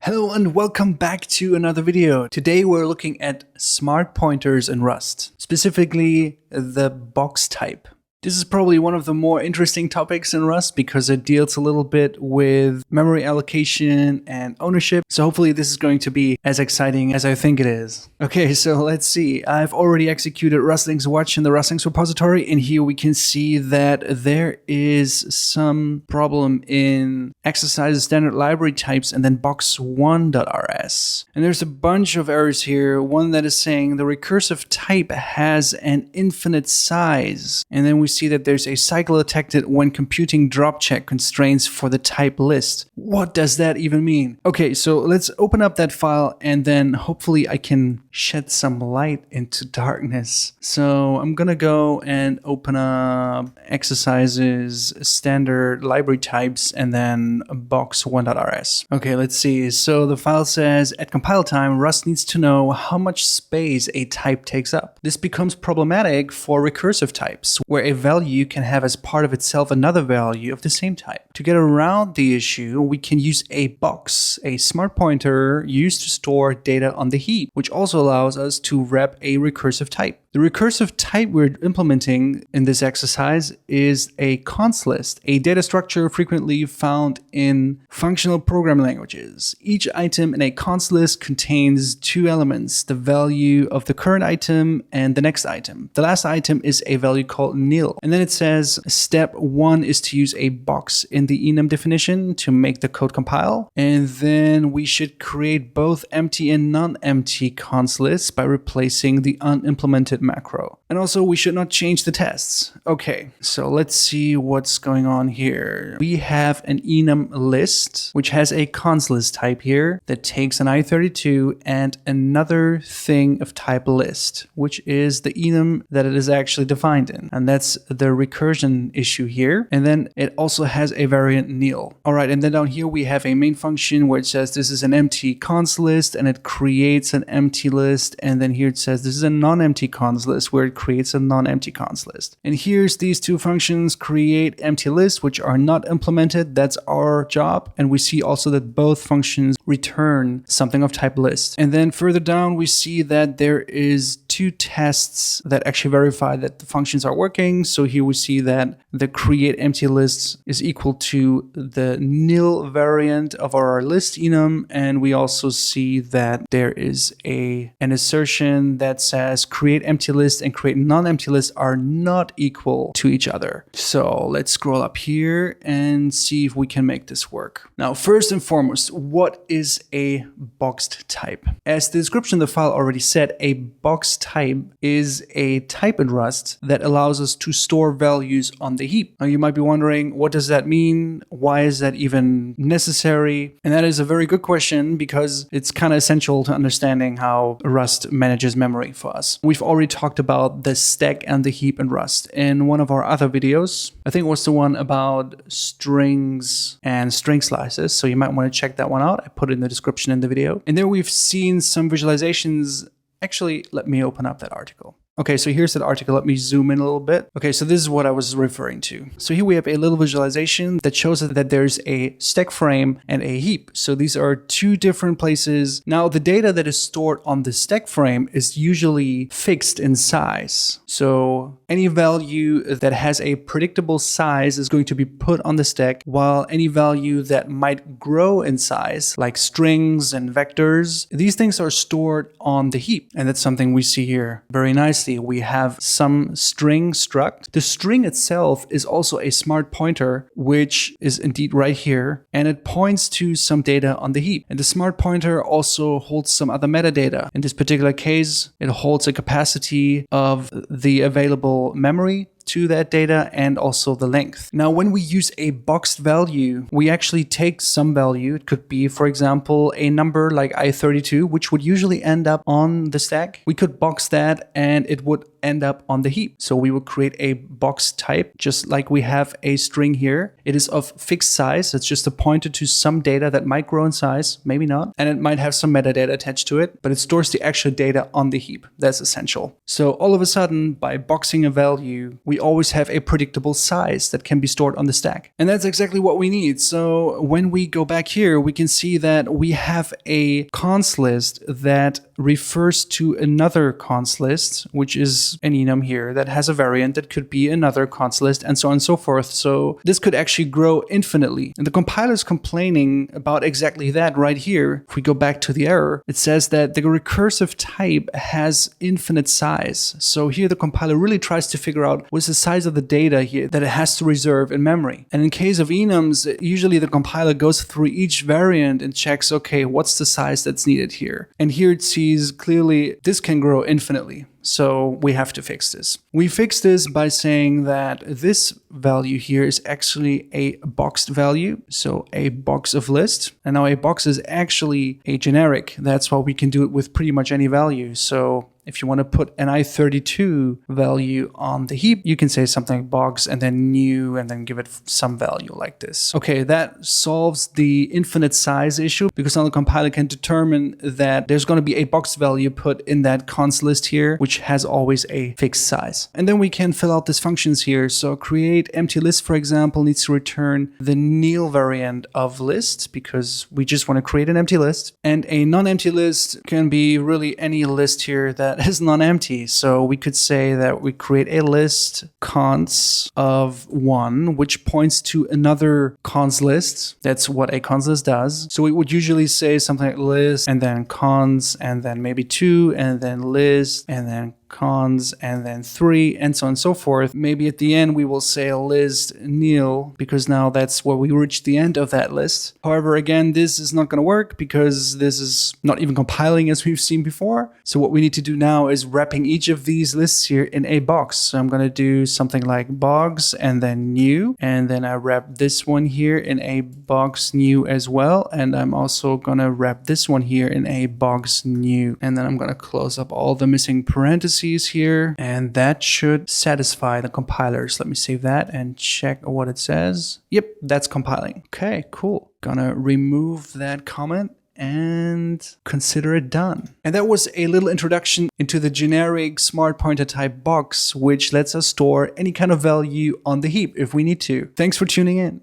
Hello and welcome back to another video. Today we're looking at smart pointers in Rust, specifically the box type. This is probably one of the more interesting topics in Rust because it deals a little bit with memory allocation and ownership. So hopefully this is going to be as exciting as I think it is. Okay, so let's see. I've already executed rustlings watch in the rustlings repository, and here we can see that there is some problem in exercises standard library types and then box1.rs. And there's a bunch of errors here. One that is saying the recursive type has an infinite size. And then we see that there's a cycle detected when computing drop check constraints for the type list. What does that even mean? Okay, so let's open up that file and then hopefully I can shed some light into darkness. So I'm gonna go and open up exercises, standard library types, and then box1.rs. Okay, let's see. So the file says at compile time, Rust needs to know how much space a type takes up. This becomes problematic for recursive types, where a value can have as part of itself another value of the same type. To get around the issue, we can use a box, a smart pointer used to store data on the heap, which also allows us to wrap a recursive type. The recursive type we're implementing in this exercise is a const list, a data structure frequently found in functional programming languages. Each item in a const list contains two elements, the value of the current item and the next item. The last item is a value called nil. And then it says step 1 is to use a box in the enum definition to make the code compile. And then we should create both empty and non-empty const lists by replacing the unimplemented macro. And also we should not change the tests. Okay, so let's see what's going on here. We have an enum list, which has a const list type here that takes an i32 and another thing of type list, which is the enum that it is actually defined in. And that's the recursion issue here. And then it also has a variant nil. All right, and then down here we have a main function where it says this is an empty const list and it creates an empty list. And then here it says this is a non-empty const list where it creates a non-empty const list. And here's these two functions, create empty lists, which are not implemented. That's our job. And we see also that both functions return something of type list. And then further down, we see that there is two tests that actually verify that the functions are working. So here we see that the create empty lists is equal to the nil variant of our list enum. And we also see that there is an assertion that says create empty list and create non-empty list are not equal to each other. So let's scroll up here and see if we can make this work. Now, first and foremost, what is a boxed type? As the description of the file already said, a box type is a type in Rust that allows us to store values on the heap. Now, you might be wondering, what does that mean? Why is that even necessary? And that is a very good question because it's kind of essential to understanding how Rust manages memory for us. We've already talked about the stack and the heap in Rust in one of our other videos. I think it was the one about strings and string slices. So you might want to check that one out. I put it in the description in the video. And there we've seen some visualizations. Actually, let me open up that article. Okay, so here's that article. Let me zoom in a little bit. Okay, so this is what I was referring to. So here we have a little visualization that shows us that there's a stack frame and a heap. So these are two different places. Now, the data that is stored on the stack frame is usually fixed in size. So any value that has a predictable size is going to be put on the stack, while any value that might grow in size, like strings and vectors, these things are stored on the heap. And that's something we see here very nicely. We have some string struct. The string itself is also a smart pointer, which is indeed right here, and it points to some data on the heap. And the smart pointer also holds some other metadata. In this particular case, it holds a capacity of the available memory to that data and also the length. Now, when we use a boxed value, we actually take some value. It could be, for example, a number like i32, which would usually end up on the stack. We could box that and it would end up on the heap. So we will create a box type, just like we have a string here. It is of fixed size. It's just a pointer to some data that might grow in size, maybe not. And it might have some metadata attached to it, but it stores the actual data on the heap. That's essential. So all of a sudden, by boxing a value, we always have a predictable size that can be stored on the stack. And that's exactly what we need. So when we go back here, we can see that we have a cons list that refers to another cons list, which is an enum here that has a variant that could be another cons list, and so on and so forth. So this could actually grow infinitely. And the compiler is complaining about exactly that right here. If we go back to the error, it says that the recursive type has infinite size. So here the compiler really tries to figure out what's the size of the data here that it has to reserve in memory. And in case of enums, usually the compiler goes through each variant and checks, okay, what's the size that's needed here? And here it sees clearly this can grow infinitely. So we have to fix this. We fix this by saying that this value here is actually a boxed value. So a box of list. And now a box is actually a generic. That's why we can do it with pretty much any value. So if you want to put an i32 value on the heap, you can say something like box and then new and then give it some value like this. Okay, that solves the infinite size issue because now the compiler can determine that there's going to be a box value put in that cons list here, which has always a fixed size. And then we can fill out these functions here. So create empty list, for example, needs to return the nil variant of list because we just want to create an empty list. And a non-empty list can be really any list here that is non-empty. So we could say that we create a list cons of 1, which points to another cons list. That's what a cons list does. So we would usually say something like list and then cons and then maybe 2 and then list and then cons and then 3 and so on and so forth. Maybe at the end we will say list nil because now that's where we reach the end of that list. However, again, this is not going to work because this is not even compiling as we've seen before. So what we need to do now is wrapping each of these lists here in a box. So I'm going to do something like box and then new, and then I wrap this one here in a box new as well, and I'm also going to wrap this one here in a box new, and then I'm going to close up all the missing parentheses here, and that should satisfy the compilers. Let me save that and check what it says. Yep, that's compiling. Okay, cool. Gonna remove that comment and consider it done. And that was a little introduction into the generic smart pointer type box, which lets us store any kind of value on the heap if we need to. Thanks for tuning in.